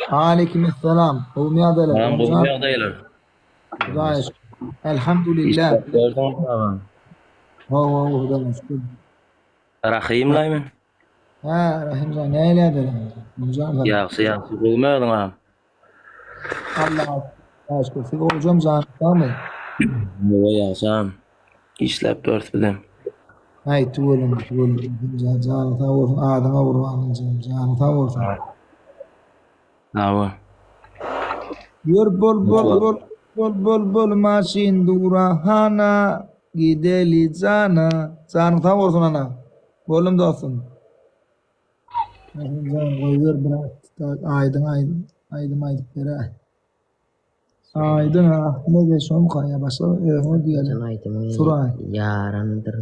Aleykümselam. Olmayadılar. Tamam bu Olacak. ne adaylar? Gayet. Elhamdülillah. İşte gördün tamam. Hudadan şükür. Rahimlayım. Ha, Rahimcan ne eyledir? Olacak. Yaxşı bulmadın ha. Allah'a şükür. Siz olacağım canım. Tamam mı? Bu yaxşam. İşlep dört bilim. Hay tuğulum. Canım ta olsun. Adama vurmanın canım ta olsun. Tamam. Yor bol maşin durahana gideli cana. Canım ta olsun ana. Bolum da olsun. Can koyuyor biraz. Aydın bere. Aydın ha. Ne de son kaya başla. Ne diyelim. Aytımı Suray. yarandır.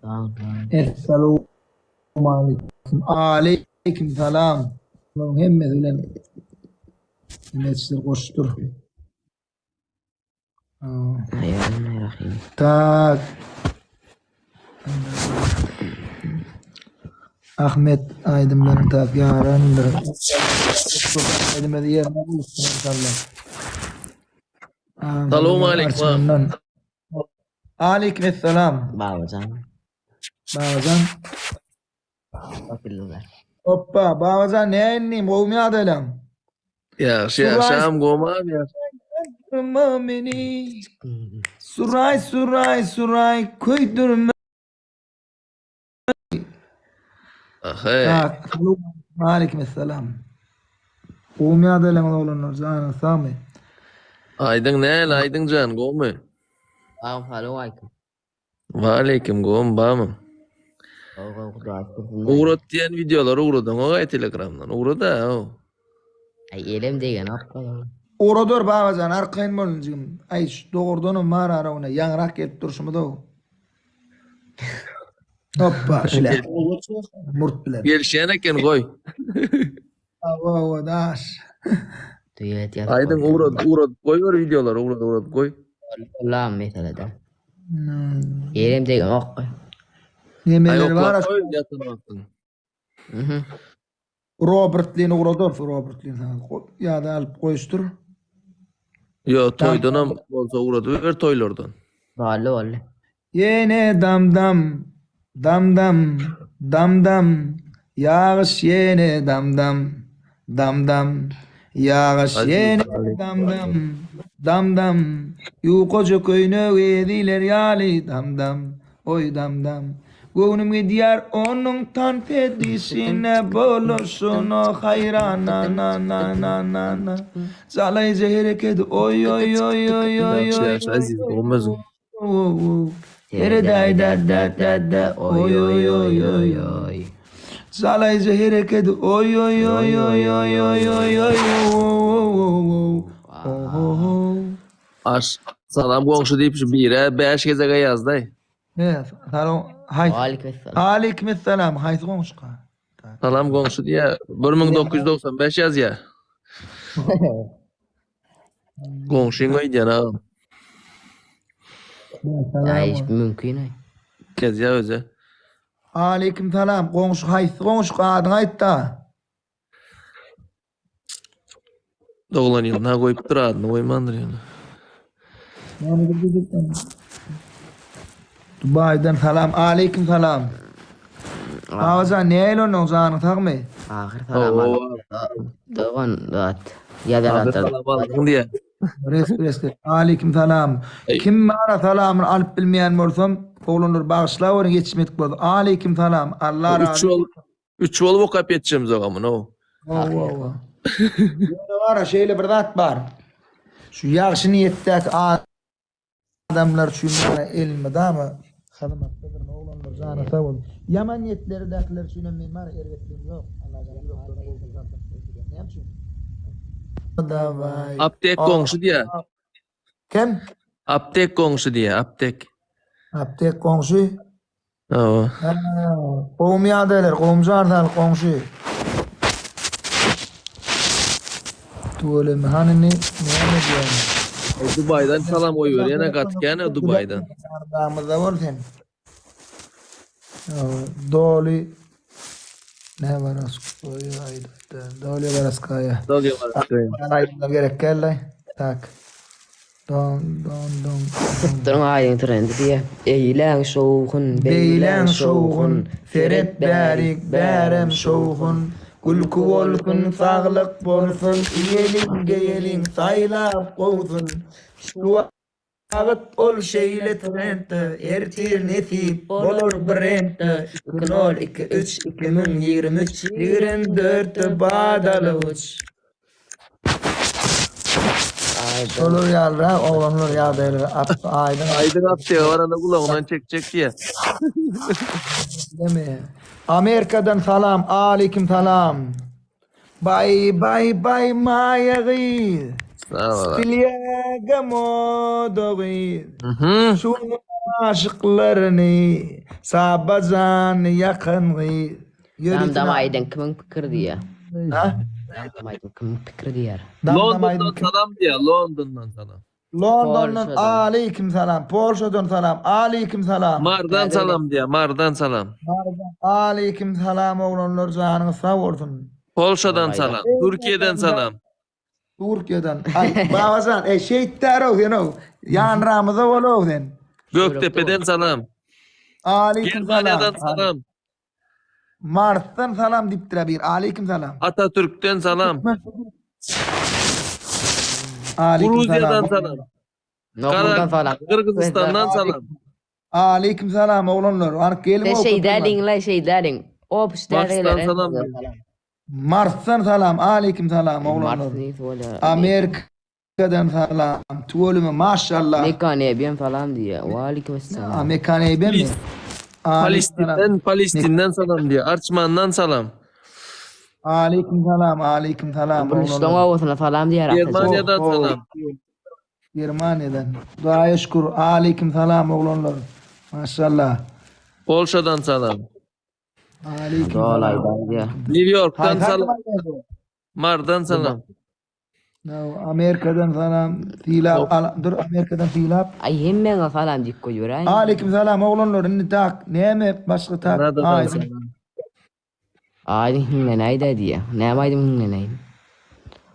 Sağ ol. Esselamu aleyküm. Aleyküm selam. Muhammed ulan. İletiştir koştur. Bismillahirrahmanirrahim. Tak. Ahmet Aydınların tak yarandır. Aydın'da yerine bulsun inşallah. Selamun aleyküm. Aleyküm selam. Babacan. Babacan. Bakıldılar. Hoppa. Babacan ne enniyim? Olmuyor adelam. Yaxşam qo'mam ya. Beni. Suray koydurma. Hey. Tak. Aleyküm selam. Olmuyor adelam oğlunlar. Canım sami. Aydın ne? Aydın can qo'mi. Alo aleyküm. Va alaykum qo'm bamım. Oğul kudasın. Uğrat diyen videolar uğradan o telegramdan. Uğrada o. Ay elim degen appa. Oradır babacan arkayın boluncum. Ay doğrudan mar ara ona yanrak gelip duruşumu da o. Hoppa şöyle. Murt bilen. Gelişen eken koy. Ava daş. Tuyet yaz. Aydın uğrat koy var videolar uğrat koy. Allah'ım mesela da. Elim degen appa. Yemeler var. Koy yatırmasın. Robert Lin Robert Lin ya da alıp koyuştur. Yo toydanam olsa uğradı ver toylardan. Vallahi. Yine dam yağış yine dam yağış yine dam yu koca köyüne ediler yali dam oy dam Gönlüm gidiyor onun tan pedisine bolosunu hayrana na Zalay zehre kedi oy Aziz olmaz. Tere da oy Zalay zehre kedi oy Aş salam komşu deyip şu bire 5 gezege yazday. Ne salam hay Aleykümselam. Aleykümselam hay komşuka Salam komşu diye 1995 yaz ya. Komşun oydu ha. Ya hiç mümkün ay. Kez ya öze. Aleykümselam komşu hay komşu adın ayt da Doğulan yılına koyup duradın koymandır yani. Dubai'den selam aleykümselam Ağacan ne eylon o zanı takmı Ahir salam. Doğan dat. Ya da Abi ratar. salam aldın diye. Res aleykümselam kim bana salamını alıp bilmeyen olsam oğlunur bağışla onu geçmedik burada aleykümselam Allah razı olsun 3 ol bu kap yetişemiz o gamın o. Burada var ya şeyle bir zat var şu yaxşı niyetdeki adamlar şunlara ilmi da mı hizmettedir oğlanlar canı sağ olun yaman niyetleridekiler şuna mimar ergetliğim yok Allah'a doktor oldu zaten ne yapayım davay Aptek komşu diye. kim Aptek komşu diye aptek. aptek komşu Oo. Qovmiya derler qovmzardan komşu Tuğle hanini ne diyor Dubai'den salam koyuyor. Yana katık yani Dubai'den. Damızda var sen. Doli Ne var askoya ayda. Dole var askaya. Dalga var. Ayda gerek geldi. Tak. Don. Tutturun aydın trendi diye. Eylän şoğun, Beylen şoğun, feret bärik bärem şoğun. Gülkü bolsun, sağlık bolsun, gelin saylap goýsun. Şu Ağıt ol şeyle trente, ertir nesip olur brente. 2023, 2023, 24 badalı uç. Olur yalra, oğlanlar ya böyle aydın Aydın atıyor var ana kulağından çekecek diye. değil mi? Amerika'dan salam, aleyküm salam. Bay mayağı. Sağ ol. Bilyaga modoğu. Hı. Şu aşıklarını sabazan yakını. Dam aydın kimin pikir diye. Ha? Dam aydın kimin pikir diye. London'dan salam diye. London'dan salam. London'dan Polşa'dan. aleyküm salam. Polşa'dan salam. Aleyküm salam. Mar'dan salam diye. Mar'dan salam. Aleyküm salam oğlanlar canını sağ olsun. Polşa'dan Aydan. salam. Türkiye'den salam. Türkiye'den. Ay babazan şeytler o you know. Yan Ramazan oluyor den. Göktepe'den salam. Aleyküm Germanya'dan salam. salam. Mars'tan salam diptire bir. Aleyküm salam. Atatürk'ten salam. Aleyküm Gruzya'dan salam. salam. Nokmurdan falan. Kırgızistan'dan salam. Aleyküm salam oğlanlar. Artık gelin De o şey kutular. derling la şey derling. Ops Mars'tan derling. salam. Mars'tan salam. Aleyküm salam oğlanlar. Mars neyse öyle. Amerika'dan salam. Tuvalime maşallah. Mekaniğe ben falan diye. Ve aleykümselam. Amerika'ya ben mi? Palestin'den salam diye. Arçman'dan salam. Aleyküm salam. Aleyküm salam. Bulustan oğlanlar. olsun falan diye. Germanya'dan Oh, oh. salam. Germanya'dan. Duaya şükür. Aleyküm salam oğlanlar. Maşallah. Polşa'dan salam. Aleyküm salam. Dolaydan diye. New York'tan Hayır, salam. hayır. Mar'dan salam. No, Amerika'dan salam. Tilap. Dur Amerika'dan tilap. Ay hemen falan dik koyuyor. Aleyküm salam oğlanlar. Ne tak? Ne mi? Başka tak? Kanada'dan Ay, salam. Aydın hünlenayda diye. Ne aydın hünlenayım.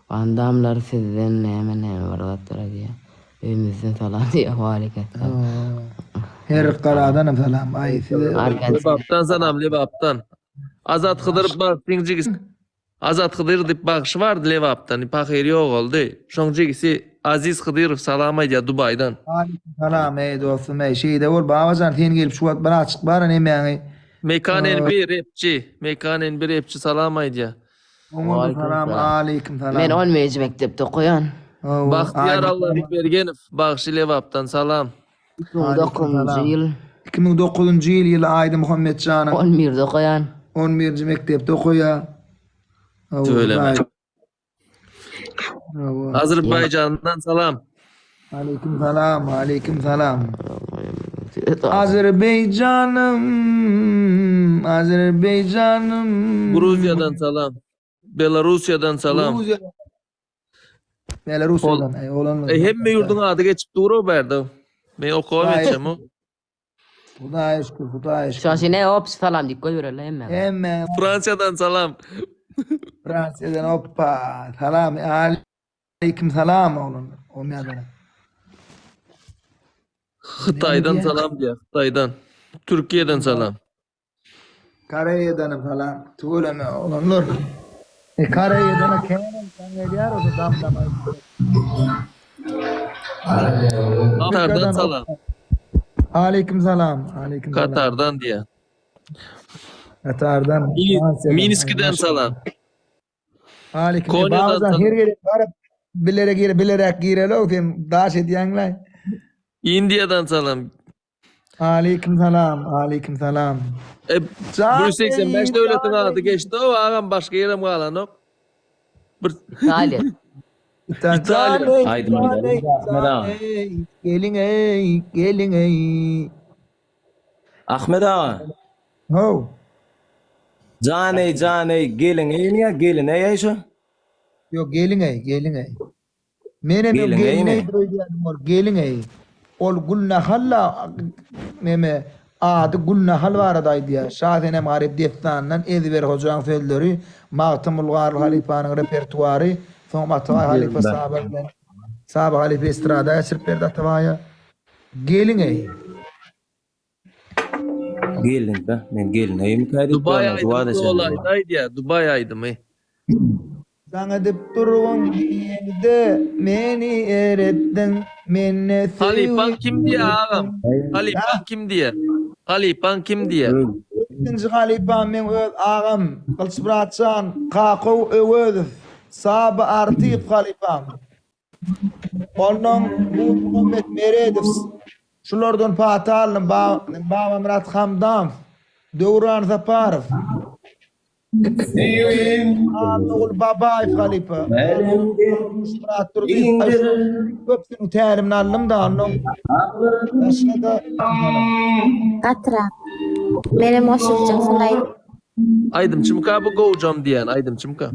Andamlar sizden ne varlattıra diye. Evimizden falan diye. Ve aleykümselam. her karadan salam. Ay size. Lebap'tan salam Lebap'tan. Azat Hıdır bak diňjigis. Azat Hıdır dip bakışı vardı Lebap'tan. İpak eri yok oldu. Şoňjigisi Aziz Hıdırov salam aýdýar Dubaydan. Aleyküm salam ey dostum ey. Şeyde ol babazan sen gelip şu bana açık bana ne meği. Mekanen bir rapçi. Mekanen bir rapçi salam aýdýar. Aleyküm salam. Aleyküm salam. Men 10 mektepde koyan. Bahtiyar Allah Bergenov bagşy Lebap'tan salam. 2009 yıl 2009 yıl Aydın Muhammed Can'ın 11'de koyan. 11. mektepte okuya. Söyleme. Azerbaycan'dan salam. Aleyküm salam. Aleyküm salam. Azerbaycanım. Gruzya'dan salam. Belarusya'dan salam. Belarusya'dan. Ey oğlanlar. Hemme yurdun adı geçip duru berdi. Men okuwam etjem o. Hudaya şükür. Hudaya şükür. Şaşı ne ops falan dik koyuyor hemen. Hemen Fransa'dan salam. Fransa'dan hoppa. Salam. Aleyküm salam oğlanlar. O ne adına? Xitaydan salam diye. Xitaydan. Türkiye'den salam. Karaya'dan falan. Tuğleme oğlanlar. Karaya'dan kenan sanıyar o da dam. Katar'dan salam. Aleyküm salam. Aleyküm salam. Katar'dan diye. Katar'dan. Minsk'den salam. Aleyküm. Konya'dan Bazen salam. her yere varıp bilerek girelo sen daş ediyanlar. India'dan salam. Aleyküm salam. Aleyküm salam. 185 devletin adı geçti o ağam başka yere mi kalan o? Bir İtalya. İtalya. Aydın Aydın. Gelin ey. Gelin ey. Ahmet ağa. Ho. Caney gelin ya gelin ey şu. Yok gelin ey. Gelin ey. Menen Gelin ey gelin mi? ey. Gelin ey. Ol gulna halla meme adı Gülnahal var diye. Şahane Mağrib Destan'dan Ezber Hoca'nın sözleri, Mağtumul Garlı Halifa'nın repertuarı, son Matava Halifa Sabah Halifa Estrada'ya sirperdi Atava'ya. Gelin ey. Gelin de. Men gelin. Eyim kaydı. Dubai aydım olaydı ya. Dubai aydım. Sana dip durun diyende meni erettin menne Halifan kim diye ağam? Halifan kim diye? Halifan kim diye? İkinci halifan men öz ağam Kılıçbırakçan Kakov Övedif Sabı Artif halifan Onun bu Muhammed Meredif şulardan patalım Baba Murat Hamdam Devran Zaparov Oğul Babayev halifa Köpsün terimini aldım da onun başka da Atra. Benim hoşçakalın sunay. Aydım çımka bu kovacağım diyen. Aydım çımka.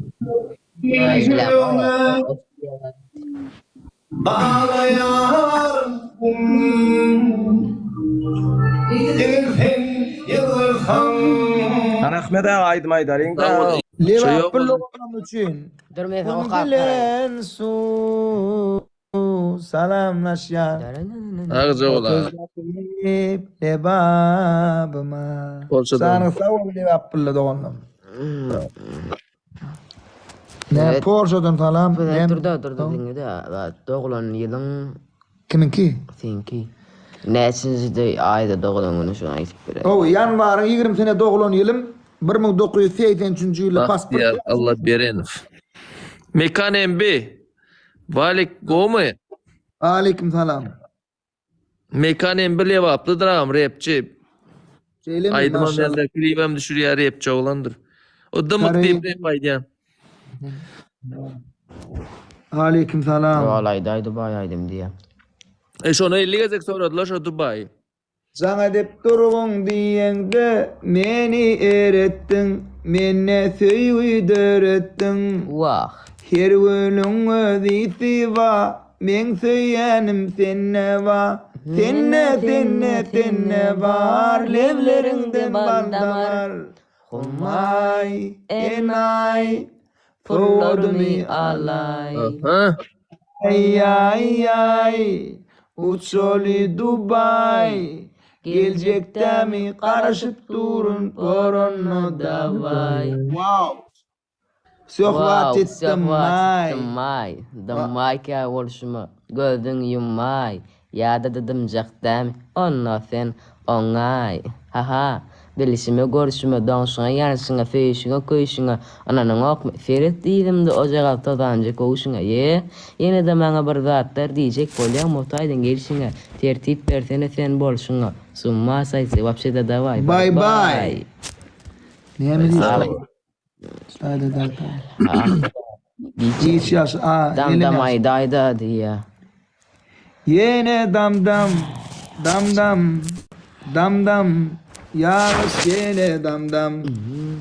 Ana Ahmet ağa aydım aydaring da. Liverpool okudum için Durmayın o Bunu kalk. bilen su salamlaşan Ağzı ola. Lebabıma Polşa'dan. Sana sağ ol Liverpool'da doğdum. Ne Porsche'dan falan Durdu dinledi. Doğulan yılın Kiminki? senki. Neçinci ayda doğulan günü şu an aytıp bire. O yanvarın 20 sene doğulan yılım 1983 yılı Bak pasport. diğer Allah berenif. Mekan MB. Valik Gome. Aleyküm selam. Mekan MB levaplıdır ağam rapçi. Söyle mi Aydım maşallah? amelde klibem düşürüyor rapçi oğlandır. O da mık Karayı- deyip rap aydiyan. Aleyküm selam. Vallaydaydı bayaydım diye. Şonu 50 gezek soradılar şu Dubai. Sana dep durgun diyende meni erettin, menne söyüdörettin. Vah. Her ölün özisi va, men söylenim senne va. Senne var, levlerinden bal damar. Humay, enay, fırladını alay. Ha? Ay, uçoli Dubai. Gelecekte mi karışıp durun porno davay. Wow. Sohbet ettim may. May. Damay ki oluşumu. Gözün yummay. Ya da dedim cakdem. Onna sen ongay. Haha. Bilişime görüşüme danışına yarışına feyişine köyüşüne ananın okma ferit değilim de ocak haftadanca koğuşuna ye yine de bana bir zatlar diyecek bolya muhtaydın gelişine tertip versene sen bolşuna summa sayısı vapşe de davay Bye bye. Ne mi Sağ diyorsun? ol. Hadi dal. Hiç yaş. Dam dam aydayda diye. Yine dam dam. Dam dam. Yağış yine dam dam.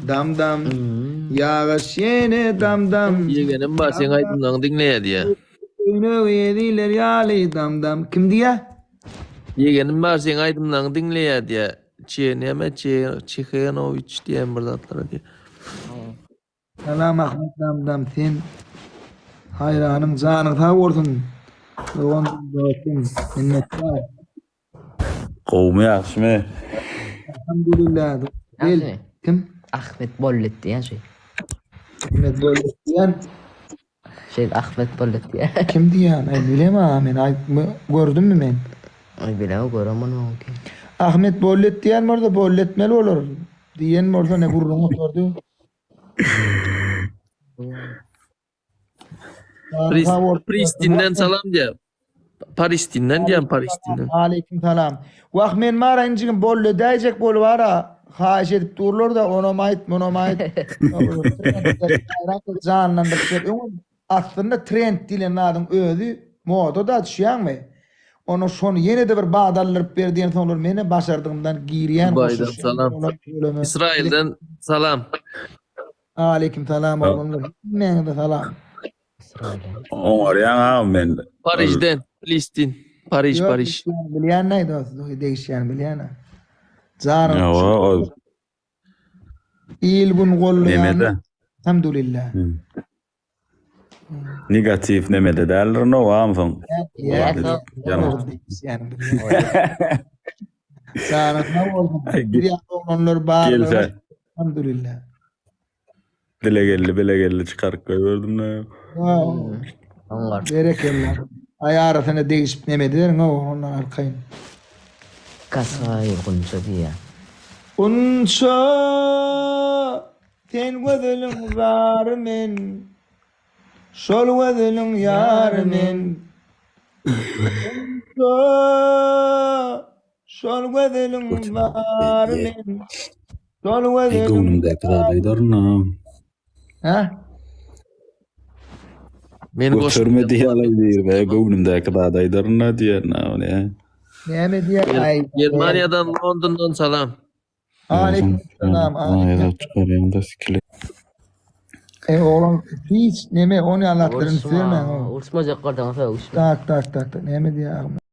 Dam dam. Yağış yine dam dam. Yegenim var sen aydınlan dinleye diye. Ünü yediler yali dam dam. Kim diye? Yegenim var sen aydınlan dinleye diye. Çiğneme Çiğhanoviç diyen bir zatlara diye. Selam Ahmet dam dam sen. Hayranım canın sağ olsun. Doğan dostum. Minnettar. Qovmy ýaşmy? Elhamdülillah. Gel. Nasıl? Kim? Ahmet Bollet diye şey. Ahmet böyle diyen. Ahmet Bollet diye. Kim diyen? Ay bilemem ben. Ay gördün mü ben? Ay bileme göremem ki. Ahmet Bollet diyen mi orada bolletmeli olur. Diyen mi orada ne gururun oturdu? Pristin'den salam diye. Paris'tinden diyen Paris'tinden. Aleyküm selam. Vah men mara incigin bolle dayacak bol vara. Haş edip dururlar da onomayt monomayt. Canlandık. Aslında trend dilen adın ödü. Moda da düşüyen mi? Onu şonu yine de bir bağdallarıp verdiğin sonlar meni başardığımdan giriyen Dubai'den salam. İsrail'den salam. Aleyküm selam oğlum. Men de salam. Oňarýan ha men. Paris'ten. Filistin. Paris. Bilýän näide o değişýän bilýän. Canım. Ya o İl gün gollayan. nemede. Elhamdülillah. Negatif nemede derler no amfın. Ya. Canım. Yani. Canım ne oldu? Ay, Bir oğlanlar bağırıyor. Gelse. Elhamdülillah. Bile geldi çıkarıp koyuyordum ne. Onlar. Berekeller. Ayarasına değişip nemediler. Ne o? Onlar arkayın. Kasay kunca diye. Unsa ten gözülün var men. Sol gözülün yar men. Unsa sol gözülün var men. Sol gözülün. Gönlümde kıradaydarına. Ha? Meni Götürme diye alaydı be. Gönlümde kıradaydarına diye ne. Ne diye? Ay. Germaniyadan London'dan salam. Aleyküm selam. Ayda çıkarayım da sikile. Oğlum hiç neme onu anlattırın söyleme. Ursma jakkardan fa ursma. Tak. Neme diye.